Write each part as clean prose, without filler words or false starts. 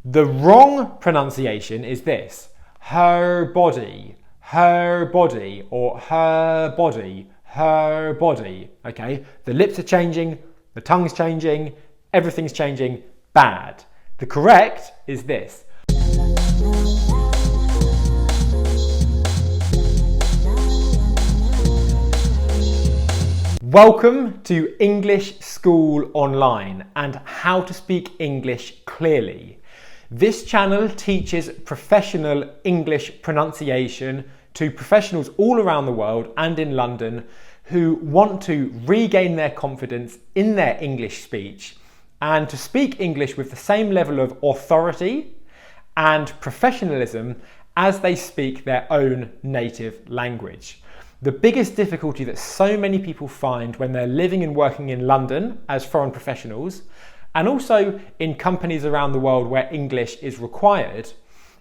The wrong pronunciation is this: her body, or her body, okay? The lips are changing, the tongue's changing, everything's changing, bad. The correct is this. Welcome to English School Online and how to speak English clearly. This channel teaches professional English pronunciation to professionals all around the world and in London who want to regain their confidence in their English speech and to speak English with the same level of authority and professionalism as they speak their own native language. The biggest difficulty that so many people find when they're living and working in London as foreign professionals, and also in companies around the world where English is required,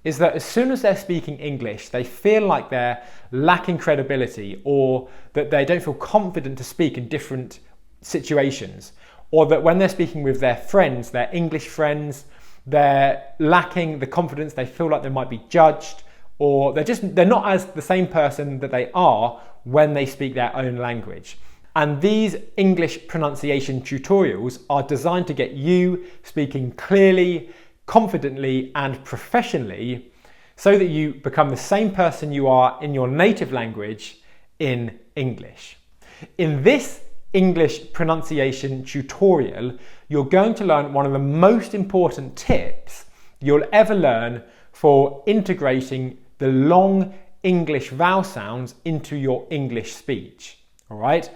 is that as soon as they're speaking English, they feel like they're lacking credibility, or that they don't feel confident to speak in different situations, or that when they're speaking with their friends, their English friends, they're lacking the confidence, they feel like they might be judged, or they're not as the same person that they are when they speak their own language. And these English pronunciation tutorials are designed to get you speaking clearly, confidently, and professionally so that you become the same person you are in your native language in English. In this English pronunciation tutorial, you're going to learn one of the most important tips you'll ever learn for integrating the long English vowel sounds into your English speech. All right?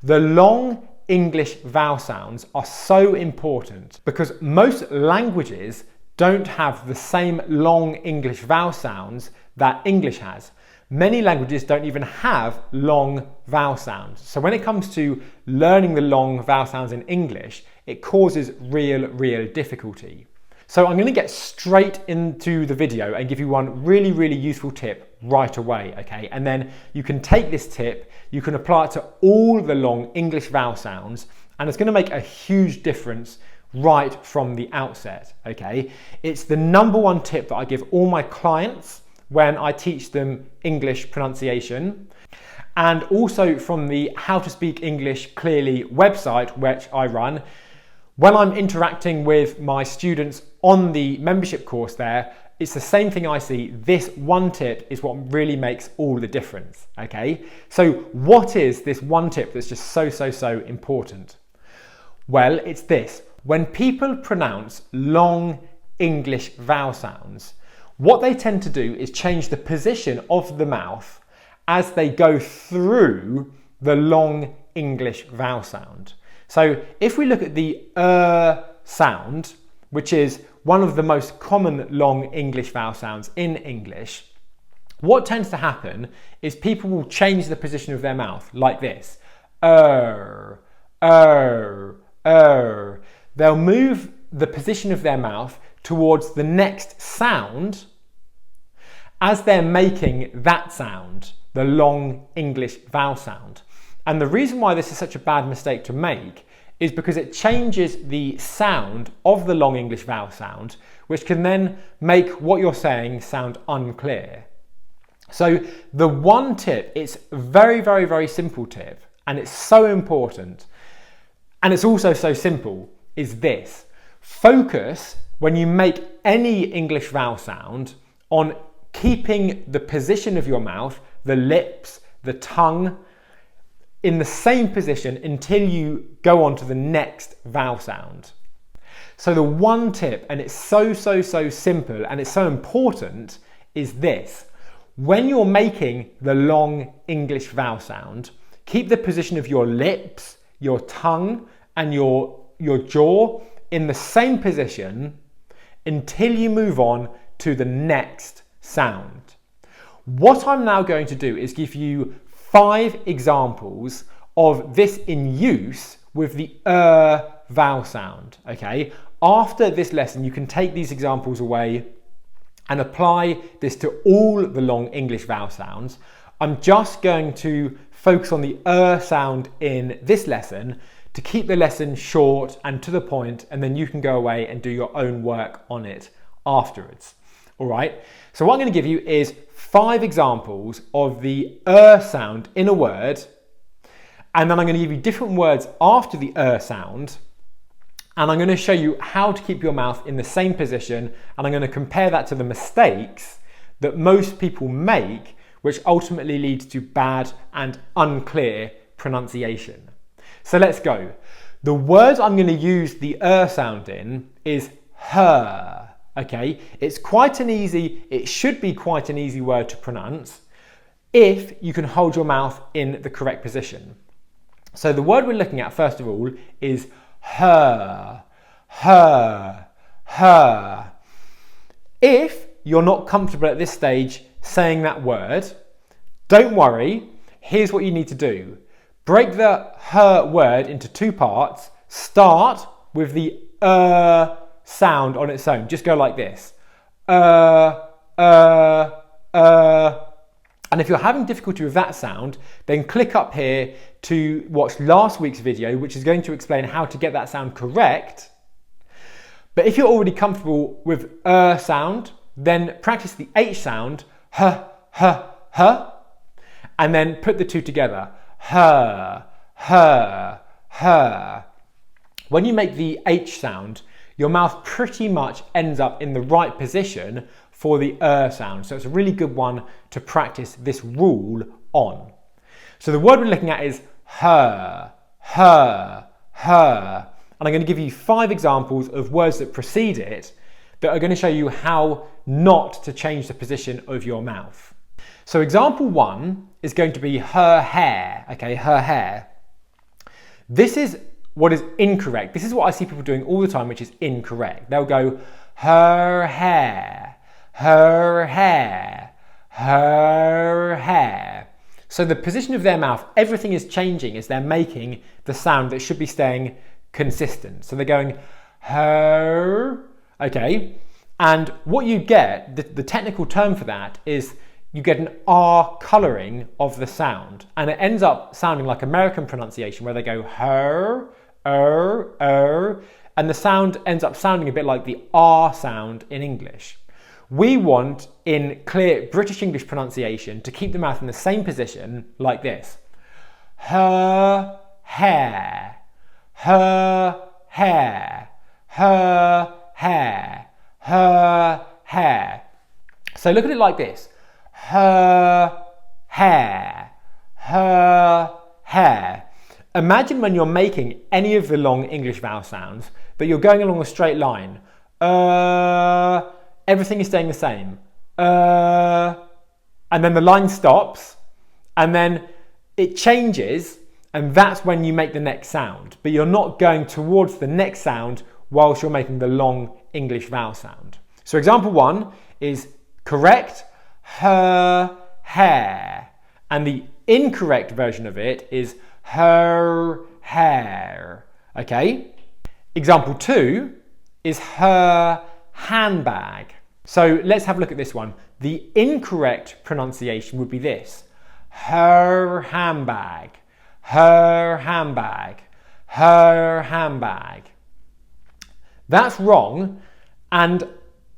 The long English vowel sounds are so important because most languages don't have the same long English vowel sounds that English has. Many languages don't even have long vowel sounds. So when it comes to learning the long vowel sounds in English, it causes real difficulty. So I'm going to get straight into the video and give you one really useful tip right away, okay? And then you can take this tip, you can apply it to all the long English vowel sounds, and it's going to make a huge difference right from the outset, okay? It's the number one tip that I give all my clients when I teach them English pronunciation, and also from the How to Speak English Clearly website, which I run. When I'm interacting with my students on the membership course there, it's the same thing I see. This one tip is what really makes all the difference, okay? So what is this one tip that's just so important? Well, it's this. When people pronounce long English vowel sounds, what they tend to do is change the position of the mouth as they go through the long English vowel sound. So if we look at the sound, which is one of the most common long English vowel sounds in English, what tends to happen is people will change the position of their mouth like this. They'll move the position of their mouth towards the next sound as they're making that sound, the long English vowel sound. And the reason why this is such a bad mistake to make is because it changes the sound of the long English vowel sound, which can then make what you're saying sound unclear. So the one tip, it's a very simple tip, and it's so important, and it's also so simple, is this. Focus, when you make any English vowel sound, on keeping the position of your mouth, the lips, the tongue, in the same position until you go on to the next vowel sound. So the one tip, and it's so simple and it's so important, is this. When you're making the long English vowel sound, keep the position of your lips, your tongue, and your jaw in the same position until you move on to the next sound. What I'm now going to do is give you 5 examples of this in use with the vowel sound, okay? After this lesson, you can take these examples away and apply this to all the long English vowel sounds. I'm just going to focus on the sound in this lesson to keep the lesson short and to the point, and then you can go away and do your own work on it afterwards. All right, so what I'm going to give you is 5 examples of the sound in a word, and then I'm going to give you different words after the sound, and I'm going to show you how to keep your mouth in the same position, and I'm going to compare that to the mistakes that most people make, which ultimately leads to bad and unclear pronunciation. So let's go. The word I'm going to use the sound in is her. Okay, it should be quite an easy word to pronounce if you can hold your mouth in the correct position. So the word we're looking at first of all is her, her, her. If you're not comfortable at this stage saying that word, don't worry. Here's what you need to do. Break the her word into 2 parts. Start with the sound on its own. Just go like this. And if you're having difficulty with that sound, then click up here to watch last week's video, which is going to explain how to get that sound correct. But if you're already comfortable with sound, then practice the H sound, h, and then put the 2 together. Her, her, her. When you make the H sound, your mouth pretty much ends up in the right position for the sound. So it's a really good one to practice this rule on. So the word we're looking at is her, her, her. And I'm going to give you 5 examples of words that precede it that are going to show you how not to change the position of your mouth. So example 1 is going to be her hair. Okay, her hair. This is what is incorrect. This is what I see people doing all the time, which is incorrect. They'll go her hair, her hair, her hair. So the position of their mouth, everything is changing as they're making the sound that should be staying consistent. So they're going her, okay? And what you get, the technical term for that is you get an R colouring of the sound, and it ends up sounding like American pronunciation where they go her, and the sound ends up sounding a bit like the R sound in English. We want, in clear British English pronunciation, to keep the mouth in the same position like this. Her hair, her hair, her hair, her hair. So look at it like this. Her hair, her hair. Imagine when you're making any of the long English vowel sounds, but you're going along a straight line. Everything is staying the same. And then the line stops, and then it changes, and that's when you make the next sound. But you're not going towards the next sound whilst you're making the long English vowel sound. So example 1 is correct, her hair. And the incorrect version of it is her hair. Okay? Example 2 is her handbag. So let's have a look at this one. The incorrect pronunciation would be this. Her handbag, her handbag, her handbag. That's wrong, and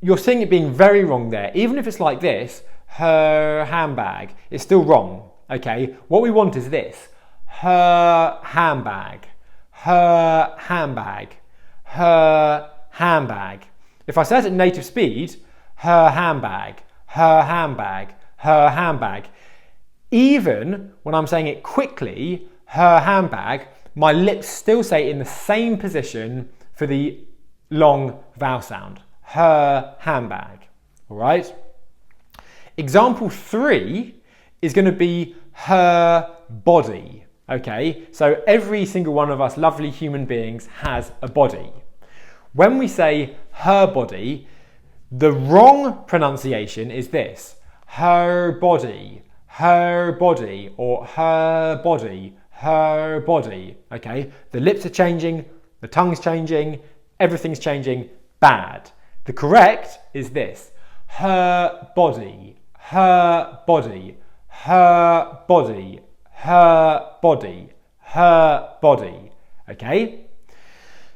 you're seeing it being very wrong there. Even if it's like this, her handbag, it's still wrong. Okay, what we want is this. Her handbag, her handbag, her handbag. If I say it at native speed, her handbag, her handbag, her handbag. Even when I'm saying it quickly, her handbag, my lips still say it in the same position for the long vowel sound. Her handbag. All right? Example 3 is going to be her body. Okay? So every single one of us lovely human beings has a body. When we say her body, the wrong pronunciation is this. Her body, or her body, her body. Okay? The lips are changing, the tongue's changing, everything's changing. Bad. The correct is this. Her body, her body, her body, her body, her body. Okay?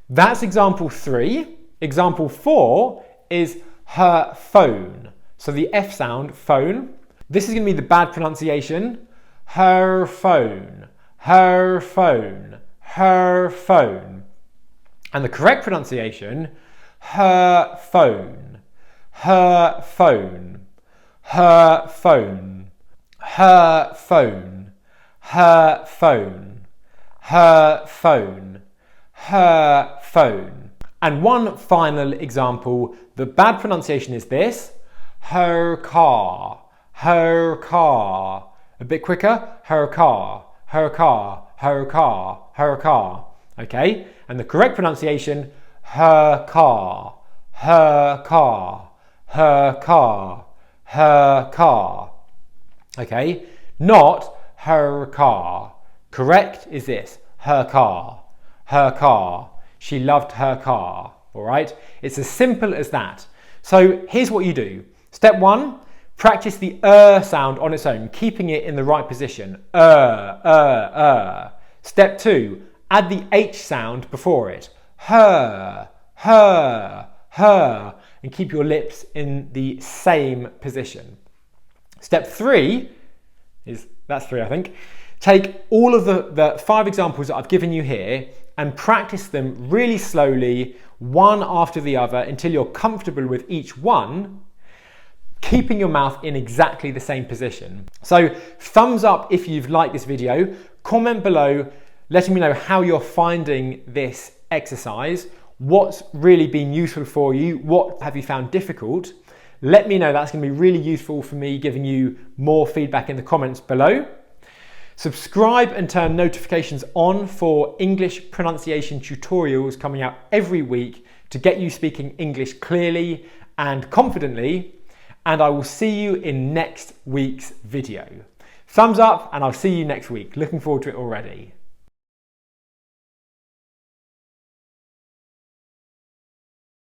That's example 3. Example 4 is her phone. So the F sound, phone. This is going to be the bad pronunciation. Her phone, her phone, her phone. And the correct pronunciation, her phone, her phone, her phone, her phone, her phone, her phone, her phone. And one final example, the bad pronunciation is this, her car, her car. A bit quicker, her car, her car, her car, her car. Okay, and the correct pronunciation, her car, her car, her car, her car. Okay, not her car. Correct is this, her car, her car. She loved her car, all right? It's as simple as that. So here's what you do. Step one, practice the sound on its own, keeping it in the right position. Step two, add the H sound before it. Her, her, her, and keep your lips in the same position. Step three that's three, I think. Take all of the 5 examples that I've given you here and practice them really slowly, one after the other, until you're comfortable with each one, keeping your mouth in exactly the same position. So thumbs up if you've liked this video, comment below letting me know how you're finding this exercise, what's really been useful for you, what have you found difficult. Let me know, that's going to be really useful for me, giving you more feedback in the comments below. Subscribe and turn notifications on for English pronunciation tutorials coming out every week to get you speaking English clearly and confidently. And I will see you in next week's video. Thumbs up and I'll see you next week. Looking forward to it already.